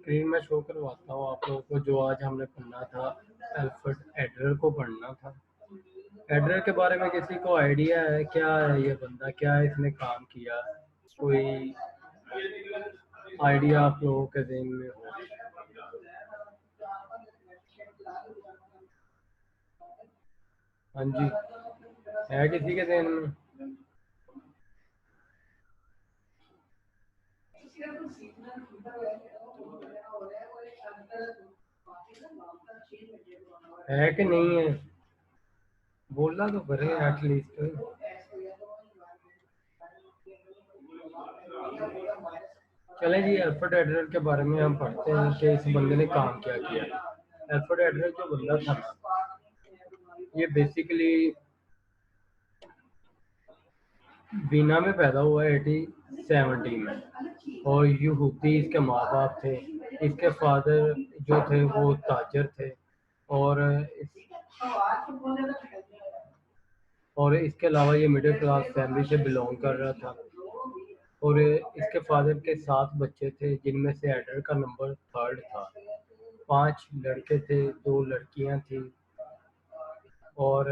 Screen में show करवाता हूँ आप लोगों को जो आज हमने पढ़ना था। अल्फ्रेड एडलर को पढ़ना था। एडलर के बारे में किसी को आइडिया है क्या है ये बंदा, क्या इसने काम किया? कोई आइडिया आप लोगों के ज़हन में हो? हाँ जी, है किसी के ज़हन में? है कि नहीं है? बोलना तो करे एटलीस्ट। चलें जी, अल्फ्रेड एडलर के बारे में हम पढ़ते हैं कि इस बंदे ने काम क्या किया। अल्फ्रेड एडलर जो बंदा था ना, ये बेसिकली वीना में पैदा हुआ है 1870 में। और यहूदी इसके माँ बाप थे। इसके फादर जो थे वो ताजर थे। और और इसके अलावा ये मिडिल क्लास फैमिली से बिलोंग कर रहा था। और इसके फादर के 7 बच्चे थे जिनमें से एडर का नंबर 3rd था। 5 लड़के थे, 2 लड़कियां थी। और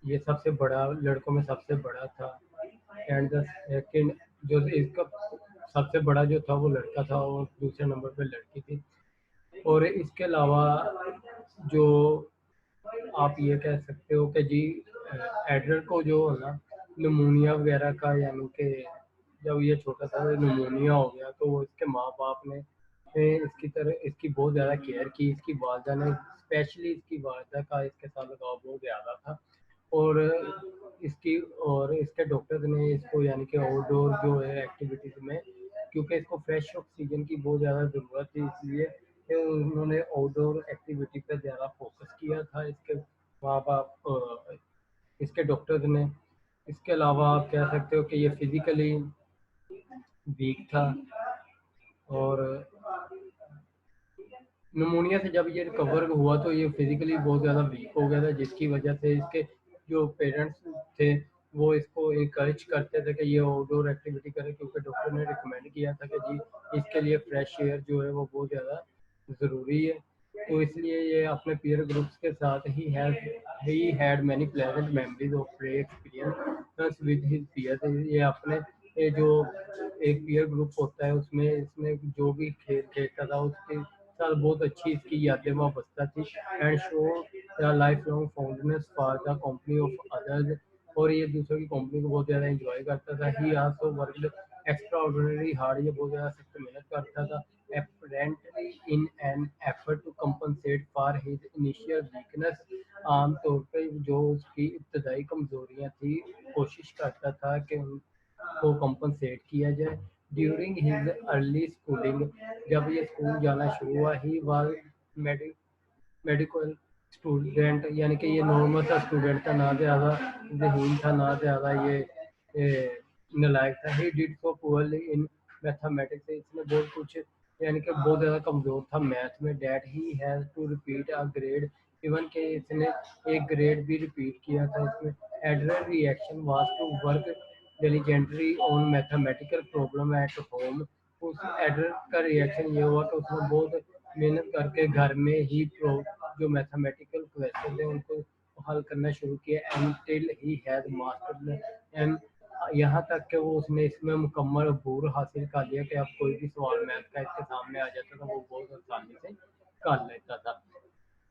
ये सबसे बड़ा, लड़कों में सबसे बड़ा था। एंड द सेकंड, जो इसका सबसे बड़ा जो था वो लड़का था और दूसरे नंबर पे लड़की थी। और इसके अलावा जो आप ये कह सकते हो कि जी एडलर को जो है ना निमोनिया वगैरह का, यानी कि जब ये छोटा था निमोनिया हो गया तो वो इसके माँ बाप ने इसकी तरह इसकी बहुत ज़्यादा केयर की। इसकी वालदा ने, स्पेशली इसकी वालदा का इसके साथ लगाव बहुत ज़्यादा था। और इसकी और इसके डॉक्टर्स ने इसको, यानी कि आउटडोर जो है एक्टिविटीज़ में, क्योंकि इसको फ्रेश ऑक्सीजन की बहुत ज़्यादा ज़रूरत थी, इसलिए उन्होंने आउटडोर एक्टिविटी पर ज़्यादा फोकस किया था इसके माँ बाप, इसके डॉक्टर्स ने। इसके अलावा आप कह सकते हो कि ये फिजिकली वीक था। और निमोनिया से जब ये रिकवर हुआ तो ये फिजिकली बहुत ज़्यादा वीक हो गया था, जिसकी वजह से इसके जो पेरेंट्स थे वो इसको इनकरेज करते थे कि ये आउटडोर एक्टिविटी करे, क्योंकि डॉक्टर ने रिकमेंड किया था कि जी इसके लिए फ्रेश एयर जो है वो बहुत ज़्यादा ज़रूरी है। तो इसलिए ये अपने पीयर ग्रुप्स के साथ he had many pleasant memories of play experience with his peer. ये अपने ये जो एक पीयर ग्रुप होता है उसमें इसमें जो भी खेल खेलता था उसके साथ बहुत अच्छी इसकी यादें वाबस्ता थी। And show life long fondness for the company of others. और ये दूसरों की कंपनी को बहुत ज़्यादा एंजॉय करता था। ही also worked extra ordinary hard, ये बहुत ज़्यादा सख्त मेहनत करता था। apparently in an effort to compensate for his initial weakness। आमतौर पे जो उसकी इब्तदाई कमजोरियां थी कोशिश करता था कि उनको कंपनसेट किया जाए। ड्यूरिंग हिज अर्ली स्कूलिंग, जब ये स्कूल जाना शुरू हुआ, ही वाज मेडिकल स्टूडेंट, यानी कि ये नॉर्मल सा स्टूडेंट था, ना ज़्यादा ज़हीन था ना ज़्यादा नालायक था। He did so poorly in mathematics, इसमें बहुत कुछ, यानी कि बहुत ज़्यादा कमज़ोर था मैथ में। That he has to repeat a grade, even के इसने एक ग्रेड भी रिपीट किया था इसमें। Adler reaction was to work diligently on mathematical problem at home. उस एडलर का रिएक्शन ये हुआ कि उसने बहुत मेहनत करके घर में ही जो मैथमेटिकल क्वेश्चन थे उनको हल करना शुरू किया। And till he had mastered and, यहाँ तक कि वो उसने इसमें मुकम्मल अबूर हासिल कर लिया कि अब कोई भी सवाल मैथ का इसके सामने आ जाता था वो बहुत आसानी से कर लेता था।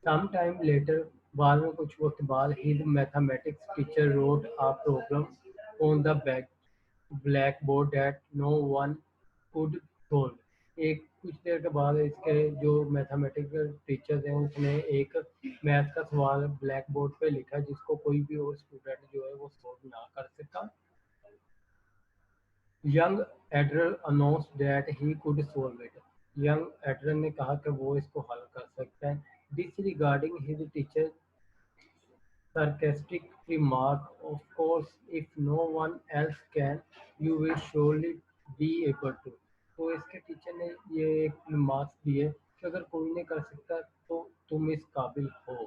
सम टाइम लेटर, बाद में कुछ वक्त बाद, his mathematics teacher wrote a problem on the back black board that no one could solve. एक कुछ देर के बाद इसके जो मैथमेटिकल टीचर हैं उसने एक मैथ का सवाल ब्लैक बोर्ड पे लिखा जिसको कोई भी और स्टूडेंट जो है वो सोल्व ना कर सका। Young Adler announced that he could solve it. Young Adler ने कहा कि वो इसको हल कर सकता है। Disregarding his teacher sarcastic remark, "Of course, if no one else can, you will surely be able to." तो इसके टीचर ने ये एक रिमार्क्स दिए कि अगर कोई नहीं कर सकता तो तुम इस काबिल हो।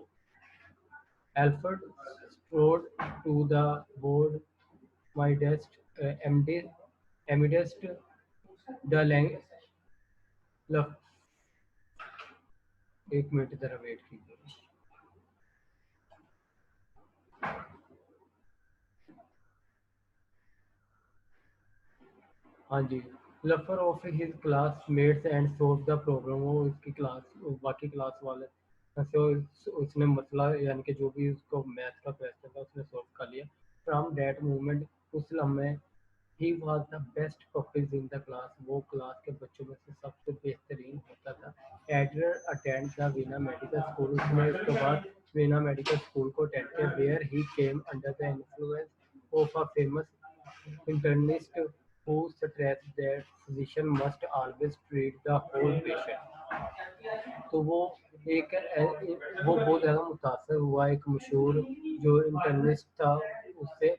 Alfred strode to the board, midst amidst the एक मिनट ज़रा वेट कीजिए। हाँ जी, laughter of his classmates and solve the problem. वो इसकी क्लास बाकी क्लास वाले से उसने मसला यानी कि जो भी उसको मैथ का क्वेश्चन था उसने सॉल्व कर लिया। फ्रॉम दैट मोमेंट उस लम्हे ही was the best pupils in the class. वो क्लास के बच्चों में से सबसे बेहतरीन होता था। Adler attend the Vienna medical school. उसने उसके बाद वीना मेडिकल स्कूल को अटेंड किया। Where he came under the influence of a famous internist who stressed that physician must always treat the whole patient। तो वो एक वो बहुत ज़्यादा मुतासर हुआ एक मशहूर जो इंटर्निस्ट था उससे।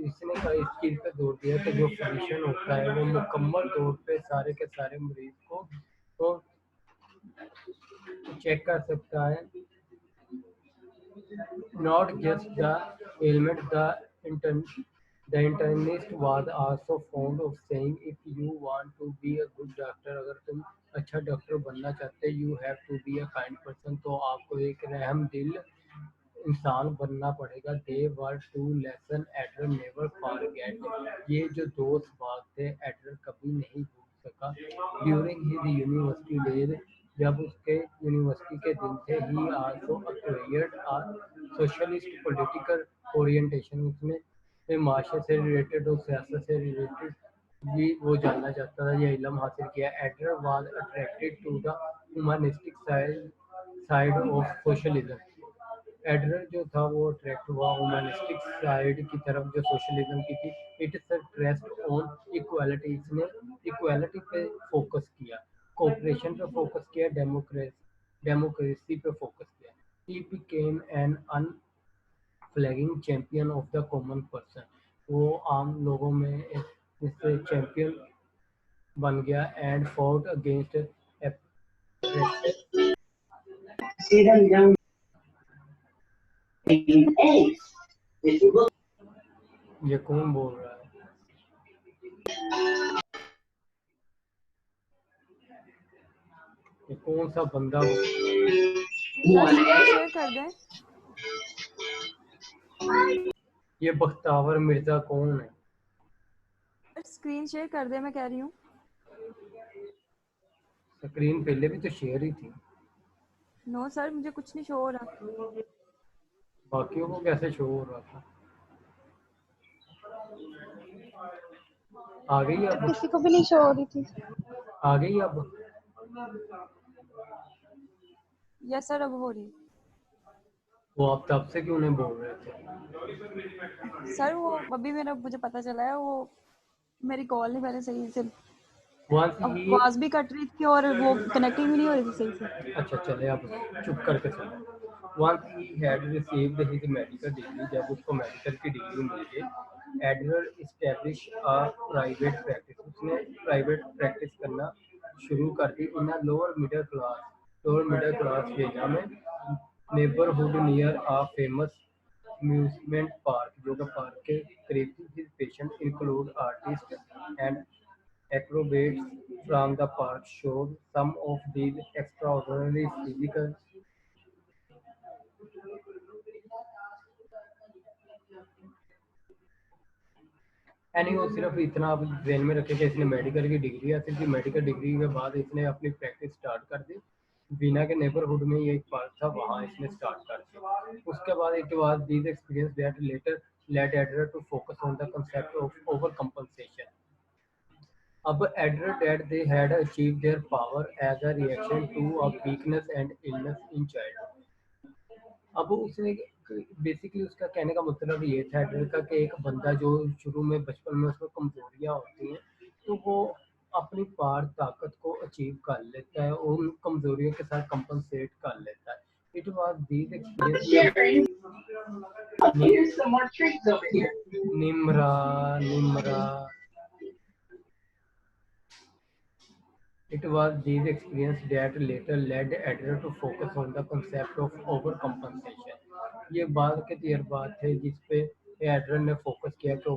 इसने इस चीज़ पे जोर दिया कि जो फिजिशियन होता है वो मुकम्मल तौर पे सारे के सारे मरीज को तो चेक कर सकता है। Not just the ailment, the internist was also fond of saying, if you want to be a good doctor, अगर तुम अच्छा डॉक्टर बनना चाहते, you have to be a kind person, तो आपको एक रहम दिल इंसान बनना पड़ेगा। They were two lesson Adler never forget. ये जो दोस्त बाग थे एडर कभी नहीं भूल सका। ड्यूरिंग हिज यूनिवर्सिटी डेज, जब उसके यूनिवर्सिटी के दिन थे, ही also acquired a socialist political orientation. उसने माशरे से रिलेटेड और सियासत से रिलेटेड भी वो जानना चाहता था, यह इल्म हासिल किया। Adler was attracted to the humanistic side of socialism. Adler जो था वो अट्रैक्ट हुआ ह्यूमनिस्टिक साइड की तरफ जो सोशलिज्म की थी। It stressed on equality. इसने इक्वालिटी पे फोकस किया, कोऑपरेशन पे फोकस किया, डेमोक्रेसी पे फोकस किया। He became an unflagging champion of the common person. वो आम लोगों में इससे चैंपियन बन गया एंड फॉट अगेंस्ट ये कौन बोल रहा है? ये कौन सा बंदा सर स्क्रीन शेयर कर दें। ये बख्तावर मिर्जा कौन है? स्क्रीन शेयर कर दे, मैं कह रही हूँ। स्क्रीन पहले भी तो शेयर ही थी। नो सर, मुझे कुछ नहीं शो हो रहा। बाकियों को कैसे शो हो रहा था? आ गई अब? किसी को भी नहीं शो हो रही थी। आ गई अब? यस सर, अब हो रही। वो आप तब से क्यों नहीं बोल रहे थे? सर वो अभी मेरा मुझे पता चला है, वो मेरी कॉल नहीं मैंने सही से, आवाज भी कट रही थी और वो कनेक्टिंग भी नहीं हो रही थी सही से। अच्छा चले अब चुप करके सुनो। Once he had received his medical degree, जब उसको मेडिकल की डिग्री मिल गई, Adler establish a private practice. उसने प्राइवेट प्रैक्टिस करना शुरू कर दी in lower middle class area में, neighbourhood near a famous amusement park, जो कि पार्क के करीब थी। His patients include artists and acrobats from the park showed some of these extraordinary physical यानी वो सिर्फ इतना आप ध्यान में रखें कि इसने मेडिकल की डिग्री हासिल की। मेडिकल डिग्री के बाद इसने अपनी प्रैक्टिस स्टार्ट कर दी। बीना के नेबरहुड में ये एक पार्क था, वहाँ इसने स्टार्ट कर दिया। उसके बाद एक बार these experience that later let Adler to focus on the concept of over compensation. अब Adler that they had achieve their power as a reaction to a weakness and illness in child. अब उसने basically उसका कहने का मतलब ये था Adler का कि एक बंदा जो शुरू में बचपन में उसको कमजोरियां होती हैं तो वो अपनी पार ताकत को अचीव कर लेता है और उन कमजोरियों के साथ कंपनसेट कर लेता है। It was these experience Nimra Nimra It was these experiences that later led Adler to focus on the concept of overcompensation। ये बाद के तजर्बात थे जिस पे एडलर ने फोकस किया कि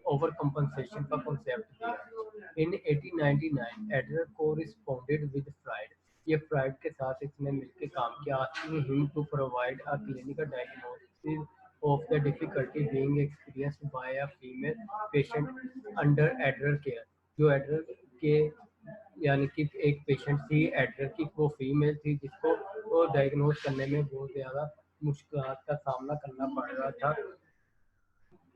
ओवर कंपनसेशन का कंसेप्ट दिया। In 1899, Adler corresponded with Freud। ये फ्राइड के साथ इसने मिलकर काम किया, asking him to provide a clinical diagnosis of the difficulty being experienced by a female patient under Adler care। जो एडलर के यानी कि एक पेशेंट थी एडलर की, वो फीमेल थी जिसको वो डायग्नोज करने में बहुत ज़्यादा मुश्किलात का सामना करना पड़ रहा था।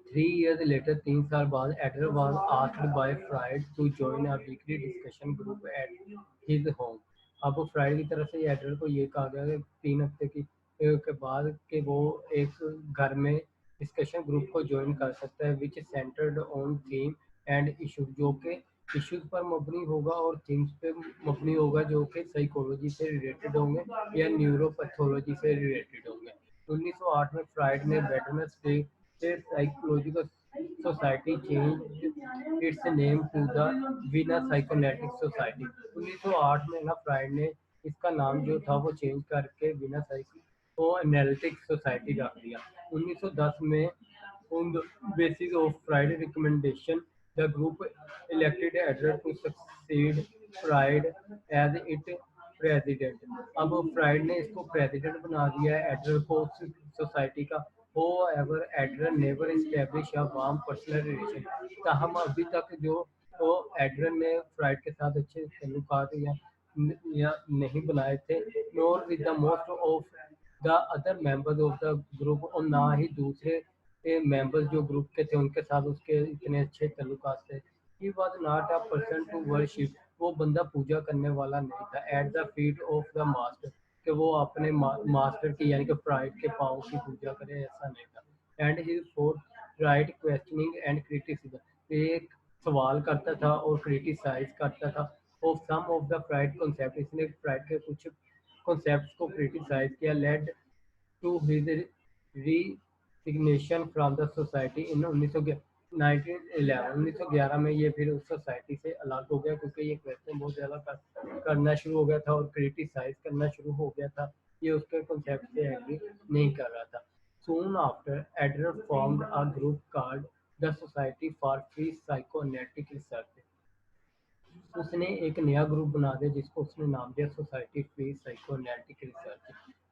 3 years later, 3 साल बाद, Adler was asked by Freud to join a weekly discussion group at his home। अब फ्राइड की तरफ से एडलर को ये कहा गया कि 3 हफ्ते के बाद कि वो एक घर में डिस्कशन ग्रुप को ज्वाइन कर सकता है, which centred on theme and issue, जो कि इश्यूज पर मबनी होगा और थिंग्स पे मबनी होगा जो कि साइकोलॉजी से रिलेटेड होंगे या न्यूरोपैथोलॉजी से रिलेटेड होंगे। 1908 में फ्राइड ने Wednesday psychological society change its name to the Vienna psychoanalytic society. 1908 में ना फ्राइड ने इसका नाम जो था वो चेंज करके वीना साइको एनालिटिक सोसाइटी रख दिया। 1910 में on the basis of Friday recommendation, the group elected Adler to succeed Fried as its president। अब फ्राइड ने इसको प्रेसिडेंट बना दिया है एडलर को सोसाइटी का। However, Adler never established a warm personal relation। ताहम अभी तक जो तो एडलर ने फ्राइड के साथ अच्छे ताल्लुकात या नहीं बनाए थे, nor with the most of the other members of the group, और ना ही दूसरे मेंबर्स जो ग्रुप के थे उनके साथ उसके इतने अच्छे ताल्लुकात थे। He was not a person to worship, वो बंदा पूजा करने वाला नहीं था। At the feet of the master, कि वो अपने मास्टर की यानी कि फ्राइड के पाँव की पूजा करे, ऐसा नहीं था। And he forthright questioning and criticism, एक सवाल करता था और क्रिटिसाइज करता था of some of the Freud concept, इसने फ्राइड के कुछ कॉन्सेप्ट्स को क्रिटिसाइज किया। Led to his resignation from the society in 1911 में ये फिर उस सोसाइटी से अलग हो गया क्योंकि ये क्वेश्चन बहुत ज़्यादा करना शुरू हो गया था और क्रिटिसाइज करना शुरू हो गया था, ये उसके कॉन्सेप्ट से एग्री नहीं कर रहा था। Soon after, Adler formed a group called the Society for Free Psychoanalytic Research। उसने एक नया ग्रुप बना दिया जिसको उसने नाम दिया society free psychoanalytic research.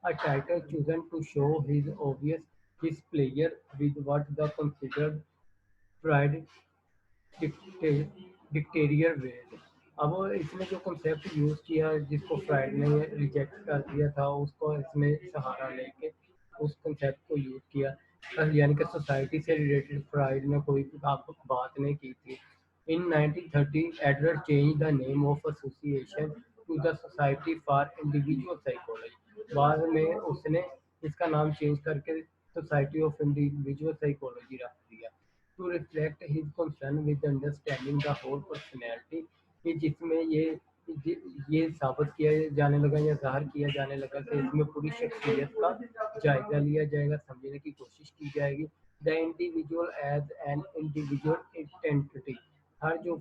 A title chosen to show his obvious displeasure with what the considered Freud dictatorial ways. अब इसने जो कॉन्सेप्ट यूज किया जिसको फ्राइड ने रिजेक्ट कर दिया था, उसको इसने सहारा लेके उस कॉन्सेप्ट को यूज किया, यानी कि सोसाइटी से रिलेटेड फ्राइड ने कोई बात नहीं की थी। In 1930 Adler change the name of association to the society for individual psychology. बाद में उसने इसका नाम चेंज करके सोसाइटी ऑफ इंडिविजुअल साइकोलॉजी रख दिया। To reflect his concern with understanding the whole personality, कि जिसमें ये साबित किया जाने लगा या ज़ाहिर किया जाने लगा कि इसमें पूरी शख्सियत का जायजा लिया जाएगा, समझने की कोशिश की जाएगी। The individual as an individual identity, हर जो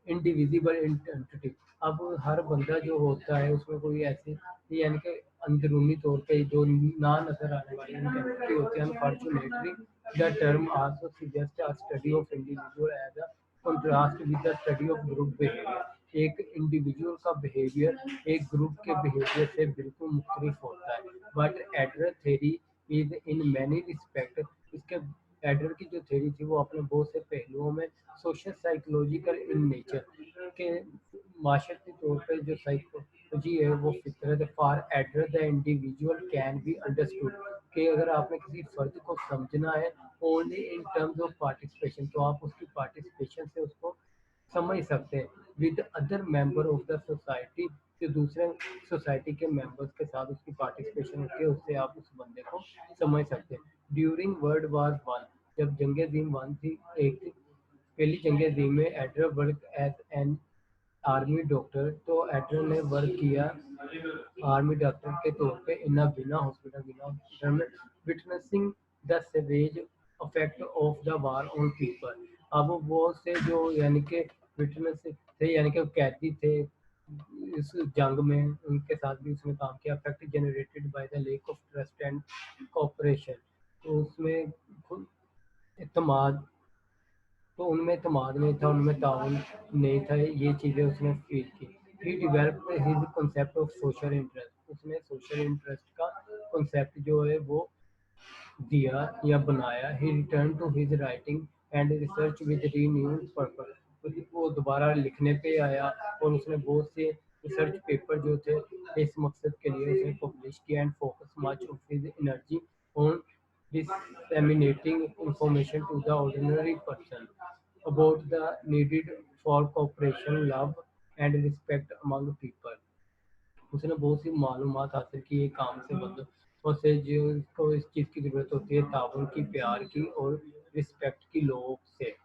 इंडिविजिबल आइडेंटिटी, अब हर बंदा जो होता है उसमें कोई ऐसी यानी कि अंदरूनी तौर पे जो ना नजर आने वाली आइडेंटिटी होती है। Unfortunately the term also suggest a study of individual as a contrast with the study of group behaviour. एक इंडिविजुअल का बिहेवियर एक ग्रुप के बिहेवियर से बिल्कुल मुख्तलिफ होता है। But Adler theory is in many respect, इसके एडलर की जो थ्योरी थी वो अपने बहुत से पहलुओं में सोशल साइकोलॉजिकल इन नेचर के माशरती तौर पर जो साइकोलॉजी है वो फितरत। For Adler the individual can be understood, कि अगर आपने किसी फर्द को समझना है only in terms of participation, तो आप उसकी पार्टिसिपेशन से उसको समझ सकते हैं। With other member of the society, जो दूसरे सोसाइटी के मेंबर्स के साथ उसकी पार्टिसिपेशन होती है उससे आप उस बंदे को समझ सकते हैं। ड्यूरिंग वर्ल्ड वार वन, जब जंग अज़ीम वन थी, एक थी पहली जंग अज़ीम में, Adler work as an army doctor, तो एडलर ने वर्क किया आर्मी डॉक्टर के तौर पे इन बिना हॉस्पिटल में, witnessing the savage effect of the war on people. अब वो से जो यानी कि विटनेस थे यानी कि कैदी थे इस जंग में, उनके साथ भी उसने काम किया। Effect generated by the lake of trust and cooperation, तो उसमें इत्मीनान, तो उनमें इत्मीनान नहीं था, उनमें ताउन नहीं था, ये चीज़ें उसने फील की। he developed his concept of social interest. उसने social interest का concept जो है वो दिया या बनाया. He returned to his writing and research with renewed purpose. वो दोबारा लिखने पे आया और उसने बहुत से रिसर्च पेपर जो थे इस मकसद के लिए उसने पब्लिश किया and focus much of his energy on disseminating information to the ordinary person about the needed for cooperation, love and respect among people. उसने बहुत सी मालूमात हासिल की एक काम से मतलब उससे जिसको इस चीज़ की ज़रूरत होती है ताउन की, प्यार की और रिस्पेक्ट की लोग से.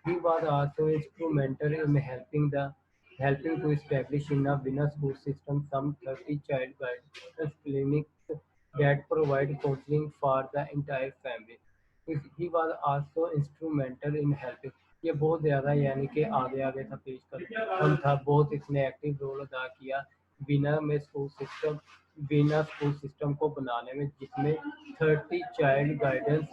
He was also instrumental in helping to establish in a Venus school system some 30 child guidance clinics that provide counseling for the entire family. He was also instrumental in helping. ये बहुत ज़्यादा यानी कि आगे आगे था पेश कर हम था बहुत इसने एक्टिव रोल अदा किया वीना स्कूल सिस्टम को बनाने में जिसमें 30 child guidance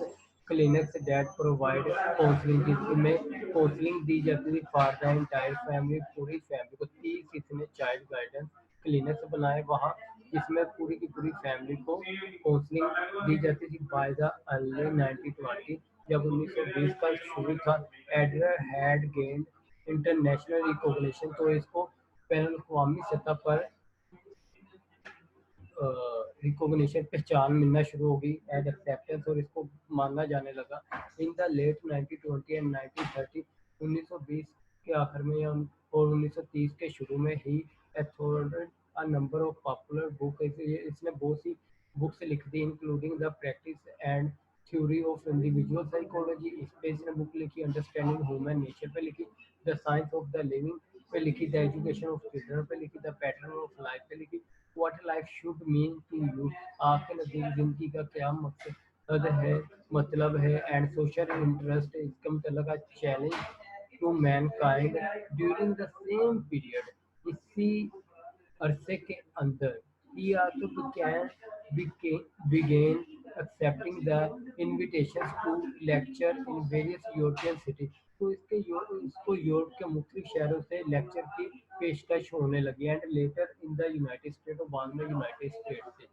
clinics that provide counselling जिसमें काउंसलिंग दी जाती थी फॉर द एंटायर फैमिली पूरी फैमिली को 30 इसने चाइल्ड गाइडेंस क्लिनिक्स बनाए वहाँ जिसमें पूरी की पूरी फैमिली को काउंसलिंग दी जाती थी बाय द अर्ली 1920 जब 1920 का शुरू था. Adler had gained international recognition तो इसको बैनुल अक़वामी सतह पर रिकॉग्निशन पहचान मिलना शुरू होगी एंड एक्सेप्टेंस और इसको माना जाने लगा. इन द लेट 1920 एंड 1930 1920 के आखिर में और 1930 के शुरू में ही authored a number of popular book इसने बहुत सी बुक्स लिखी थी including the practice and theory of individual psychology. इस पे इसने बुक लिखी. अंडरस्टैंडिंग ह्यूमन नेचर पे लिखी. The science of the living पे लिखी. द एजुकेशन ऑफ चिल्ड्रन पे लिखी. द पैटर्न ऑफ लाइफ पे लिखी. What life should mean to you आपके नजदीक जिंदगी का क्या मकसद है मतलब है एंड सोशल इंटरेस्ट इसका मतलब है challenge to mankind during the same period. इसी अरसे के अंदर he also began accepting the invitations to lecture in various European cities. तो इसको यूरोप के मुख्तलिफ शहरों से लेक्चर की पेशकश होने लगी and later in the United state और बाद में यूनाइटेड स्टेट से.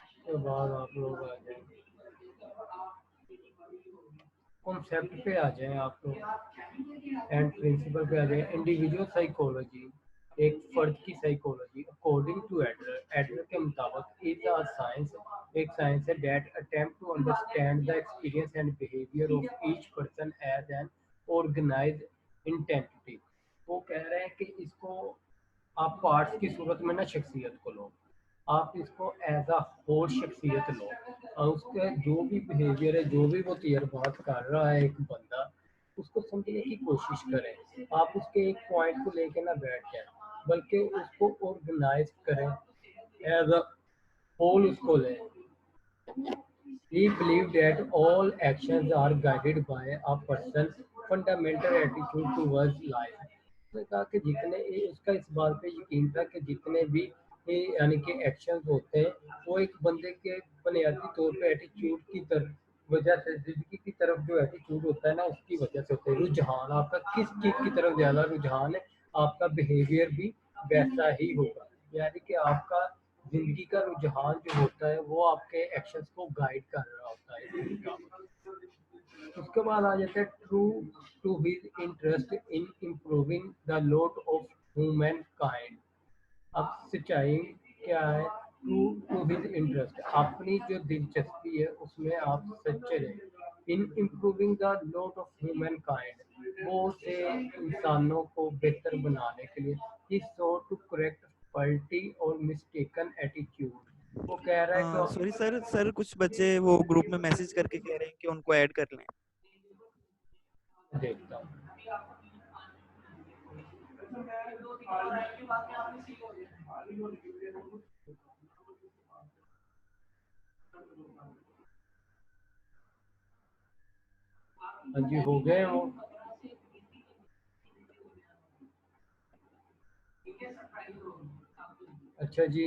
उसके बाद आप लोग आ जाएंगे कॉन्सेप्ट पे आ जाएं आप लोग एंड प्रिंसिपल पे आ जाएं. इंडिविजुअल साइकोलॉजी एक फर्द की साइकोलॉजी अकॉर्डिंग टू एडलर के मुताबिक इज अ साइंस एक साइंस है that attempt to understand the experience and behaviour of each person as an organised entity. वो कह रहे हैं कि इसको आप पार्ट्स की सूरत में ना शख्सियत को लो आप इसको एज अ होल शख्सियत लो और उसके जो भी बिहेवियर है जो भी वो तजर्बात कर रहा है एक बंदा उसको समझने की कोशिश करें. आप उसके एक पॉइंट को लेके ना बैठ जाए बल्कि उसको ऑर्गेनाइज करें एज अ होल उसको लें. He believed that all actions are guided by a person's fundamental attitude towards life. उसने कहा कि उसका इस बात पे यकीन था कि जितने भी यानी कि एक्शंस होते हैं वो एक बंदे के बुनियादी तौर पे एटीट्यूड की तरफ वजह से जिंदगी की तरफ जो एटीट्यूड होता है ना उसकी वजह से होता है. रुझान आपका किस चीज़ की तरफ ज़्यादा रुझान है आपका बिहेवियर भी वैसा ही होगा. यानी कि आपका जिंदगी का रुझान जो होता है वो आपके एक्शंस को गाइड कर रहा होता है. उसके बाद आ जाता है true to his interest in improving the lot of humankind. अब सच्चाई क्या है ट्रू टू हिज इंटरेस्ट अपनी जो दिलचस्पी है उसमें आप सच्चे रहें इन improving the lot of human kind वो से इंसानों को बेहतर बनाने के लिए ही सो टू करेक्ट फल्टी और मिस्टेकन एटीट्यूड. वो कह रहा है कि सॉरी सर कुछ बच्चे वो ग्रुप में मैसेज करके कह रहे हैं कि उनको ऐड कर लें. देखता हूँ हाँ जी हो गए वो. अच्छा जी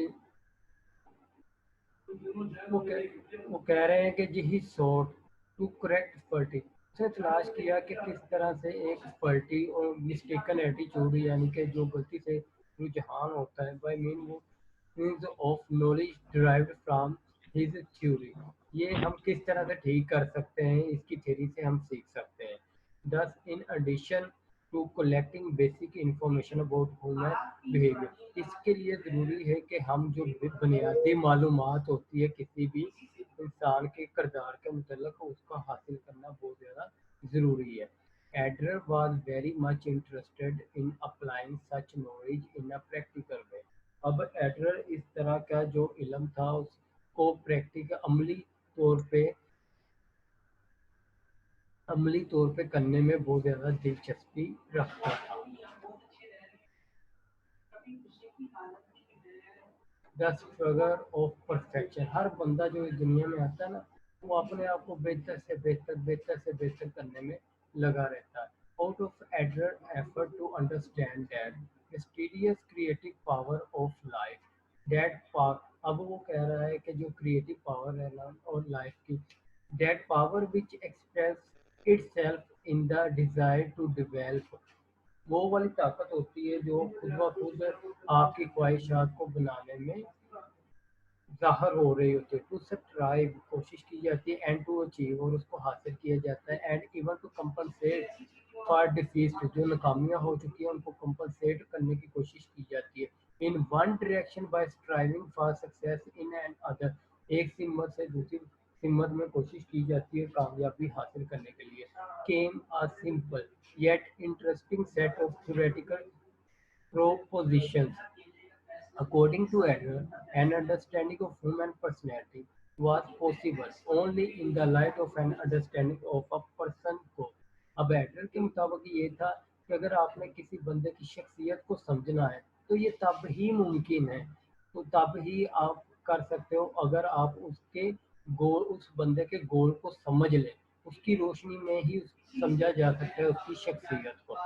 वो कह रहे हैं कि जी ही सॉट टू करेक्ट फर्टी, उसने तलाश किया कि किस तरह से एक फर्टी और मिस्टेकन एटीट्यूड यानी कि जो गलती से रुझान होता है bye means of knowledge derived from his theory, ये हम किस तरह से ठीक कर सकते हैं, इसकी थ्योरी से हम सीख सकते हैं। Thus, in addition to collecting basic information about human behavior, इसके लिए ज़रूरी है कि हम जो बुनियादी मालूमात होती है किसी भी इंसान के किरदार के मुतल्लिक़ उसका हासिल करना बहुत ज़्यादा ज़रूरी है। Adler was very much interested in applying such knowledge in a practical way. अब एडलर इस तरह का जो इल्म था उसको अमली तौर पे करने में बहुत ज़्यादा दिलचस्पी रखता था। द स्ट्रगल ऑफ परफेक्शन, हर बंदा जो इस दुनिया में आता है ना वो अपने आप को बेहतर से बेहतर करने में लगा रहता है। Out of Adler effort to understand that mysterious creative power of life, that power, अब वो कह रहा है कि जो क्रिएटिव पावर है ना और लाइफ की, that power which express itself in the desire to develop, वो वाली ताकत होती है जो खुद ब खुद आपकी ख्वाहिशात को बनाने में ज़ाहिर हो रही होती है। टू स्ट्राइव, कोशिश की जाती है, एंड टू अचीव, और उसको हासिल किया जाता है, and even to compensate for defeat, जो नाकामियाँ हो चुकी हैं उनको कंपनसेट करने की कोशिश की जाती है। In one direction by striving for success in an other, एक सिमत से दूसरी सिमत में कोशिश की जाती है कामयाबी हासिल करने के लिए। Came a simple yet interesting set of theoretical propositions. According to Adler, an understanding of human personality was possible only in the light of an understanding of a person को। अब एडलर के मुताबिक ये था कि अगर आपने किसी बंदे की शख्सियत को समझना है तो ये तब ही मुमकिन है, तो तब ही आप कर सकते हो अगर आप उसके गोल, उस बंदे के गोल को समझ लें, उसकी रोशनी में ही समझा जा सकता है उसकी शख्सियत को।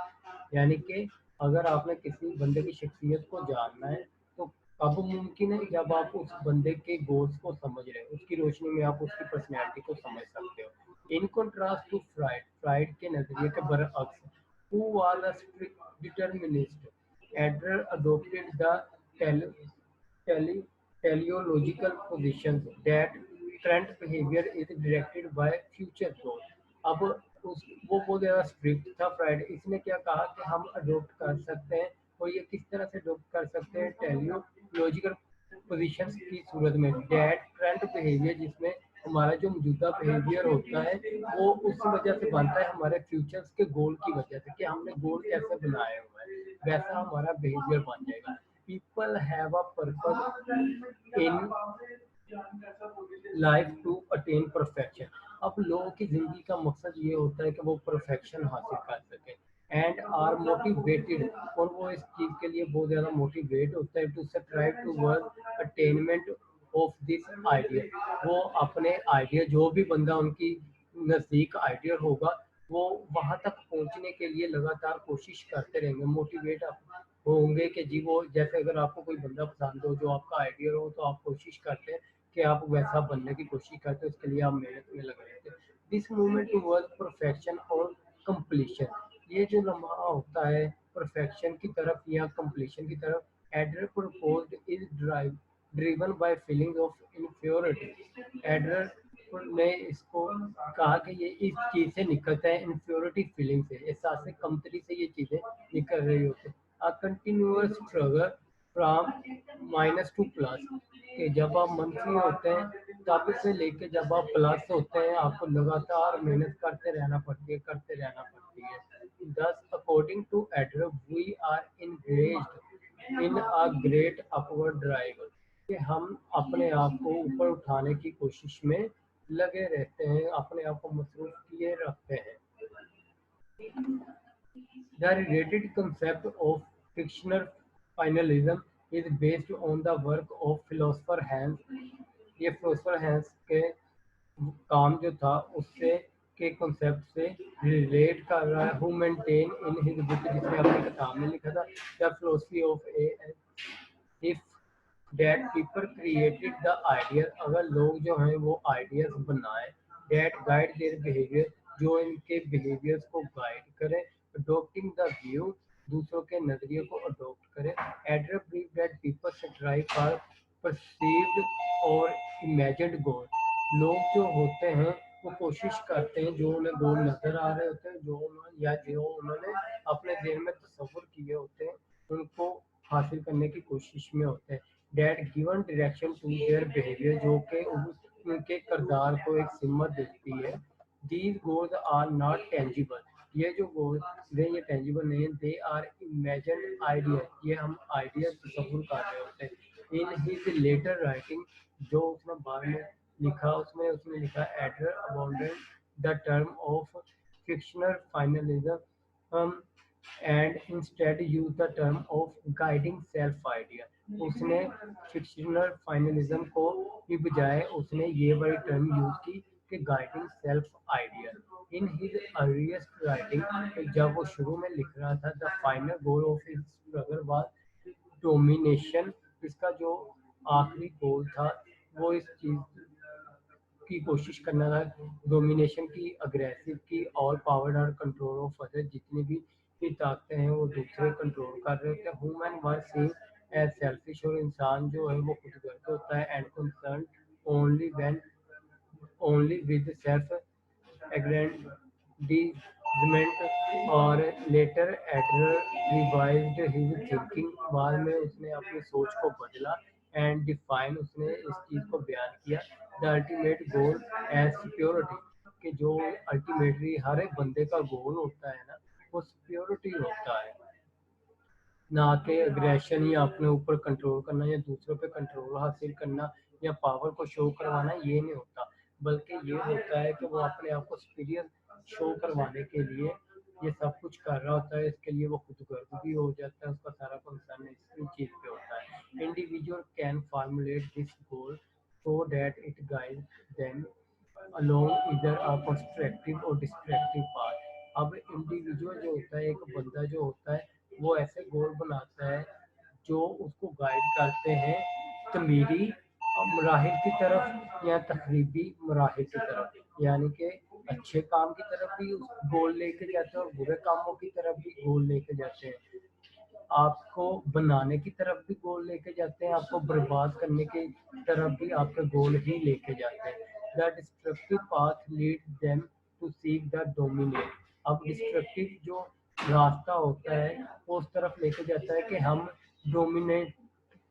यानी कि अगर आपने किसी बंदे की शख्सियत को जानना है तो कब मुमकिन है, जब आप उस बंदे के गोल्स को समझ रहे हो, उसकी रोशनी में आप उसकी पर्सनैलिटी को समझ सकते हो। In contrast to Freud, Freud के नज़रिए के बरअक्स, who was a strict determinist, Adler adopted the tele- teleological positions that current behavior is directed by future thought। अब उस वो बहुत ज़्यादा स्ट्रिक्ट था फ्राइड, इसने क्या कहा कि हम अडोप्ट कर सकते हैं, और ये किस तरह से अडोप्ट कर सकते हैं, टेलियोलॉजिकल पोजीशंस की सूरत में, डेट करंट बिहेवियर, जिसमें हमारा जो मौजूदा बिहेवियर होता है वो उस वजह से बनता है हमारे फ्यूचर्स के गोल की वजह से, कि हमने गोल कैसे बनाया हुआ है वैसा हमारा बिहेवियर बन जाएगा। People have a purpose in life to attain perfection, अब लोगों की जिंदगी का मकसद ये होता है कि वो परफेक्शन हासिल कर सके, एंड आर मोटिवेटेड, और वो इस चीज़ के लिए बहुत ज़्यादा मोटिवेट होता है, to strive to work attainment of this idea, वो अपने आइडिया, जो भी बंदा उनकी नज़दीक आइडिया होगा वो वहाँ तक पहुँचने के लिए लगातार कोशिश करते रहेंगे, मोटिवेट होंगे कि जी वो, जैसे अगर आपको कोई बंदा पसंद हो जो आपका आइडिया हो तो आप कोशिश करते हैं कि आप वैसा बनने की कोशिश करते हैं, उसके लिए आप मेहनत में लगे रहते हैं। दिस मूवमेंट टुवर्ड्स परफेक्शन और कंप्लीशन, ये जो लम्हा होता है परफेक्शन की तरफ या कंप्लीशन की तरफ, Adler proposed is driven by feeling of inferiority, Adler ने इसको कहा कि ये इस चीज़ से निकलता है, इन्फ्योरिटी फीलिंग से, एहसास से कमतरी से ये चीज़ें निकल रही होती है। A continuous struggle from minus two plus, कि जब आप मंथली होते हैं तब से लेके जब आप प्लस होते हैं आपको लगातार मेहनत करते रहना पड़ती है। Thus according to Adler we are engaged in a great upward drive, कि हम अपने आप को ऊपर उठाने की कोशिश में लगे रहते हैं, अपने आप को मसरूफ किए रखते हैं। The related concept of fictional finalism is based on the work of philosopher Hans। ये फिलोसफर हैंस के काम जो था उससे के कॉन्सेप्ट से रिलेट कर रहा है, who maintain in his book, जिसने अपनी किताब में लिखा था the philosophy of A if that people created the ideas, अगर लोग जो हैं वो आइडियाज बनाएं, that guide their behavior, जो इनके behaviors को गाइड करें, adopting the view, दूसरों के नजरिए को अडॉप्ट करें, Adler believe that people strive for perceived और imagined goal, लोग जो होते हैं वो कोशिश करते हैं, जो उन्हें गोल नजर आ रहे होते हैं, जो उन्होंने या जो उन्होंने अपने दिल में तस्वुर किए होते हैं, उनको हासिल करने की कोशिश में होते हैं। That given direction to their behaviour, जो कि उनके किरदार को एक सिमत देती है। These goals are not tangible, ये जो गोल्स हैं ये टेंजिबल नहीं है, दे आर इमेजिन आइडिया, ये हम आइडिया तस्वुर कर रहे होते हैं। इन हिज लेटर राइटिंग, जो उसने बाद में लिखा, उसमें उसने लिखा Adler abandoned the term of fictional finalism and instead use the term of guiding self idea, उसने फिक्शनल फाइनलिज्म को की बजाय उसने ये वाली टर्म यूज की कि guiding self idea. In his earliest writing, जब वो शुरू में लिख रहा था, the final goal of his struggle was domination, इसका जो आखिरी गोल था वो इस चीज की कोशिश करना था, डोमिनेशन की, अग्रेसिव की, ऑल पावर और कंट्रोल ऑफ अदर, जितनी भी ताकतें हैं वो दूसरे कंट्रोल कर रहे होते हैं। Human were seen as selfish, और इंसान जो है वो खुदगर्ज होता है, and concern only when only with self aggrandizement, और later Adler revised his thinking, बाद में उसने अपनी सोच को बदला, एंड डिफाइन, उसने इस चीज को बयान किया, the ultimate goal as security, कि जो अल्टीमेटली हर एक बंदे का गोल होता है ना, वो सिक्योरिटी होता है, ना कि एग्रेशन या अपने ऊपर कंट्रोल करना या दूसरों पे कंट्रोल हासिल करना या पावर को शो करवाना, ये नहीं होता, बल्कि ये होता है कि वो अपने आप को सुपीरियर शो करवाने के लिए ये सब कुछ कर रहा होता है, इसके लिए वो खुदगर्ज भी हो जाता है, उसका सारा कंसर्न इसी चीज पे होता है। Individual can formulate this goal so that it guide them along either a constructive और डिस्ट्रक्टिव पाथ। अब इंडिविजुअल जो होता है, एक बंदा जो होता है, वो ऐसे गोल बनाता है जो उसको गाइड करते हैं तमीरी मराहिल की तरफ या तकरीबी मराहिल की तरफ, यानी कि अच्छे काम की तरफ भी उस गोल लेके जाते हैं और बुरे कामों की तरफ भी गोल लेके जाते हैं, आपको बनाने की तरफ भी गोल लेके जाते हैं, आपको बर्बाद करने की तरफ भी आपके गोल ही लेके जाते हैं। The destructive path lead them to seek the dominate, अब डिस्ट्रक्टिव जो रास्ता होता है वो उस तरफ लेके जाता है कि हम डोमिनेट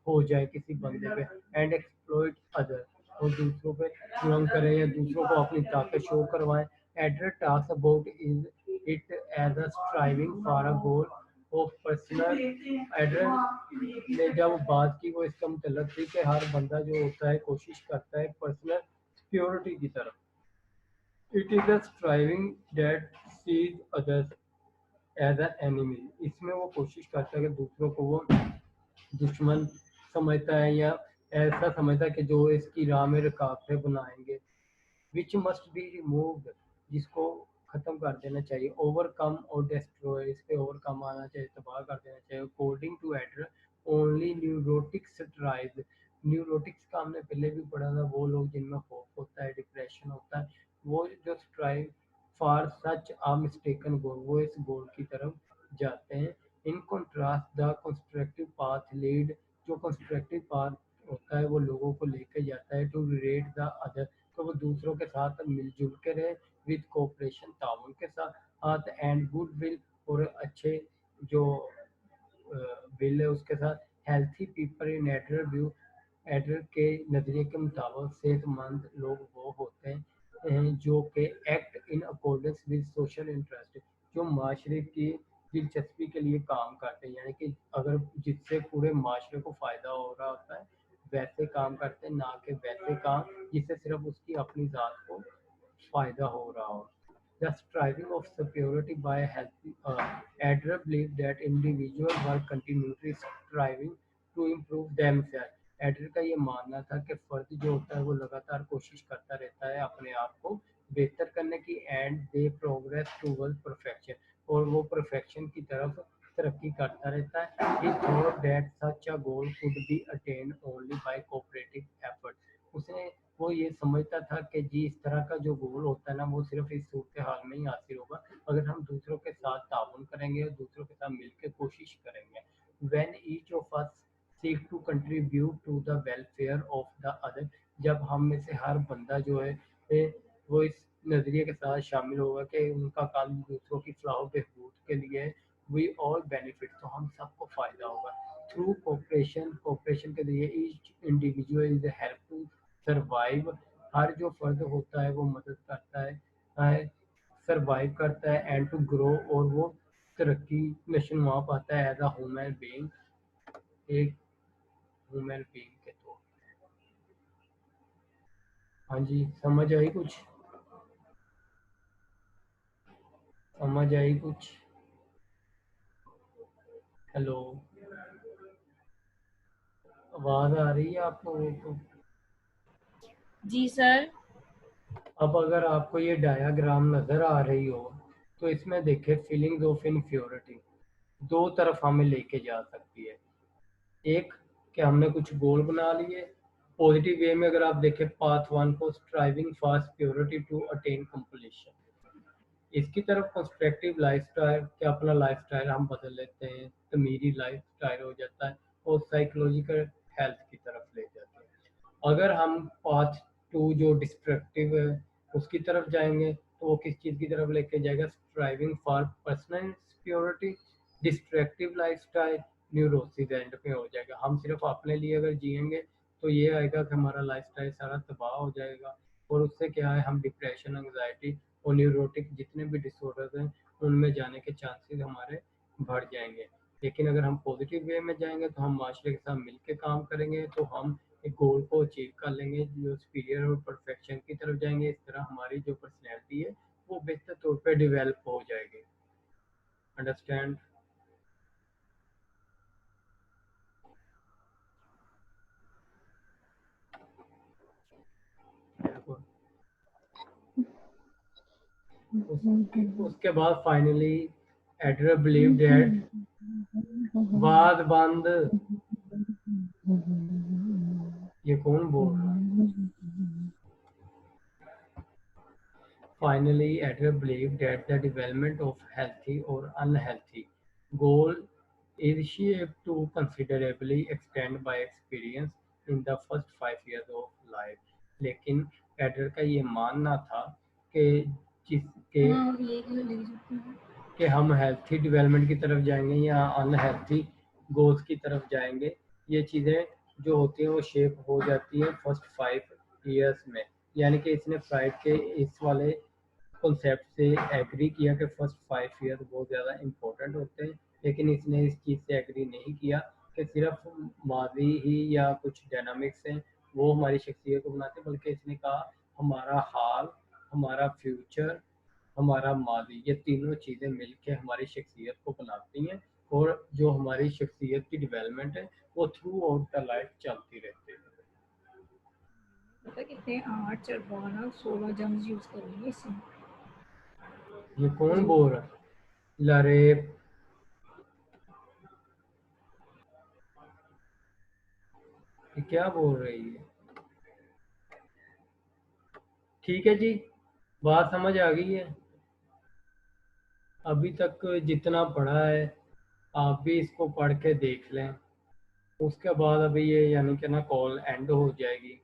हो जाए किसी बंदे पे, एंड एक्सप्लॉइट अदर, और दूसरों पे जुल्म करें या दूसरों को अपनी ताकत शो करवाएं। Adler talks about is it as a striving for a goal of personal. Adler ने जब बात की वो इसका मतलब थी कि हर बंदा जो होता है कोशिश करता है पर्सनल सिक्योरिटी की तरफ। It is a striving that sees others as an enemy, इसमें वो कोशिश करता है कि दूसरों को वो दुश्मन समझता है या ऐसा समझता है कि जो इसकी राह में रुकावटें बनाएंगे, विच मस्ट बी रिमूव्ड, जिसको खत्म कर देना चाहिए। ओवरकम और डिस्ट्रॉय, इस पे ओवरकम आना चाहिए, तबाह कर देना चाहिए। According to Adler only neurotics tries, neurotics का हमने पहले भी पढ़ा था, वो लोग जिनमें खौफ होता है, डिप्रेशन होता है, वो जो strive for such a mistaken goal, वो इस गोल की तरफ जाते हैं। In contrast the constructive path lead, जो कंस्ट्रक्टिव पाथ होता है वो लोगों को लेकर जाता है टू रिलेट द अदर, तो वो दूसरों के साथ मिलजुल के रहे, विद कोऑपरेशन, ताउन के साथ, एंड गुड विल, और अच्छे जो विल है उसके साथ। Healthy people in adder view, adder के नजरिए के मुताबिक सेहतमंद लोग वो होते हैं जो कि act in accordance with social interest, जो माशरे की दिलचस्पी के लिए काम करते हैं, यानी कि अगर जिससे पूरे माशरे को फ़ायदा हो रहा होता है वैसे काम करते हैं, ना कि वैसे काम जिससे सिर्फ उसकी अपनी ज़ात को फ़ायदा हो रहा हो। The striving of superiority by healthy Adler believed that individuals were continually striving to improve themselves. Adder का ये मानना था कि फर्द जो होता है वो लगातार कोशिश करता रहता है अपने आप को बेहतर करने की, and they progress towards perfection, और वो परफेक्शन की तरफ तरक्की करता रहता है। He thought that such a goal could be attained only by cooperative effort. उसने वो ये समझता था कि जी इस तरह का जो गोल होता है ना वो सिर्फ इस सूरत हाल में ही हासिल होगा अगर हम दूसरों के साथ ताउन करेंगे और दूसरों के साथ मिलकर कोशिश करेंगे। When each of us seek to contribute to the welfare of the other, जब हम में से हर बंदा जो है वो इस नज़रिए के साथ शामिल होगा कि उनका काम दूसरों की फलाह बहबूद के लिए वी ऑल बेनिफिट, तो हम सबको फ़ायदा होगा। थ्रू कोऑपरेशन के जरिए each individual is help to survive, हर जो फर्द होता है वो मदद करता है सर्वाइव करता है एंड टू ग्रो, और वो तरक्की नशोनुमा पाता है एज अ ह्यूमन बीइंग, एक ह्यूमन बीइंग के तौर पे। हाँ जी, समझ आई कुछ? समझ आई कुछ? हेलो, आवाज आ रही है आप लोगों को? जी सर। अब अगर आपको ये डायग्राम नजर आ रही हो तो इसमें देखे फीलिंग्स ऑफ इनफ्योरिटी दो तरफ हमें लेके जा सकती है। एक कि हमने कुछ गोल बना लिए पॉजिटिव वे में, अगर आप देखें पाथ 1 को striving for purity to attain completion, इसकी तरफ कंस्ट्रक्टिव लाइफस्टाइल कि अपना लाइफस्टाइल हम बदल लेते हैं, तमीरी लाइफस्टाइल हो जाता है और साइकोलॉजिकल हेल्थ की तरफ ले जाते हैं। अगर हम पाथ 2 जो डिस्ट्रक्टिव है उसकी तरफ जाएंगे तो वो किस चीज़ की तरफ लेके जाएगा, striving for personal security, destructive lifestyle neurosis and पे हो जाएगा। हम सिर्फ अपने लिए अगर जिएंगे तो ये आएगा कि हमारा लाइफस्टाइल सारा तबाह हो जाएगा और उससे क्या है हम डिप्रेशन, एंग्जाइटी और न्यूरोटिक जितने भी डिसऑर्डर्स हैं उनमें जाने के चांसेस हमारे बढ़ जाएंगे। लेकिन अगर हम पॉजिटिव वे में जाएंगे तो हम माशरे के साथ मिलकर काम करेंगे तो हम एक गोल को अचीव कर लेंगे, जो सुपीरियर और परफेक्शन की तरफ जाएंगे। इस तरह हमारी जो पर्सनैलिटी है वो बेहतर तौर पे डेवलप हो जाएगी। अंडरस्टैंड? उसके बाद फाइनली एडलर बिलीव दैट वाद बंद, ये कौन बोल रहा है? Finally, Adler believed that the development of healthy or unhealthy goal is shaped to considerably extend by experience in the first 5 years of life. लेकिन एडलर का ये मानना था कि जिसके कि हम हेल्थी डेवलपमेंट की तरफ जाएंगे या अनहेल्थी गोल्स की तरफ जाएंगे, ये चीज़ें जो होती हैं वो शेप हो जाती हैं फर्स्ट 5 years में। यानी कि इसने फ्राइड के इस वाले कॉन्सेप्ट से एग्री किया कि फर्स्ट 5 years बहुत ज़्यादा इम्पोर्टेंट होते हैं, लेकिन इसने इस चीज़ से एग्री नहीं किया कि सिर्फ माजी ही या कुछ डायनामिक्स हैं वो हमारी शख्सियत को बनाते, बल्कि इसने कहा हमारा हाल, हमारा फ्यूचर, हमारा माजी, ये तीनों चीज़ें मिलकर हमारी शख्सियत को बनाती हैं और जो हमारी शख्सियत की डेवलपमेंट है वो थ्रू आउट द लाइफ चलती रहती है। पता कितने 8, 4, 12, 16 जम्स यूज करेंगे इसमें। ये कौन बोल रहा है? लरेप ये क्या बोल रही है? ठीक है जी, बात समझ आ गई है। अभी तक जितना पढ़ा है आप भी इसको पढ़ के देख लें, उसके बाद अभी ये यानी कि ना कॉल एंड हो जाएगी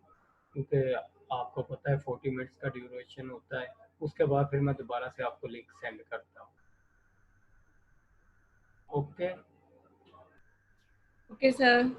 क्योंकि आपको पता है 40 मिनट्स का ड्यूरेशन होता है। उसके बाद फिर मैं दोबारा से आपको लिंक सेंड करता हूँ। Okay okay sir.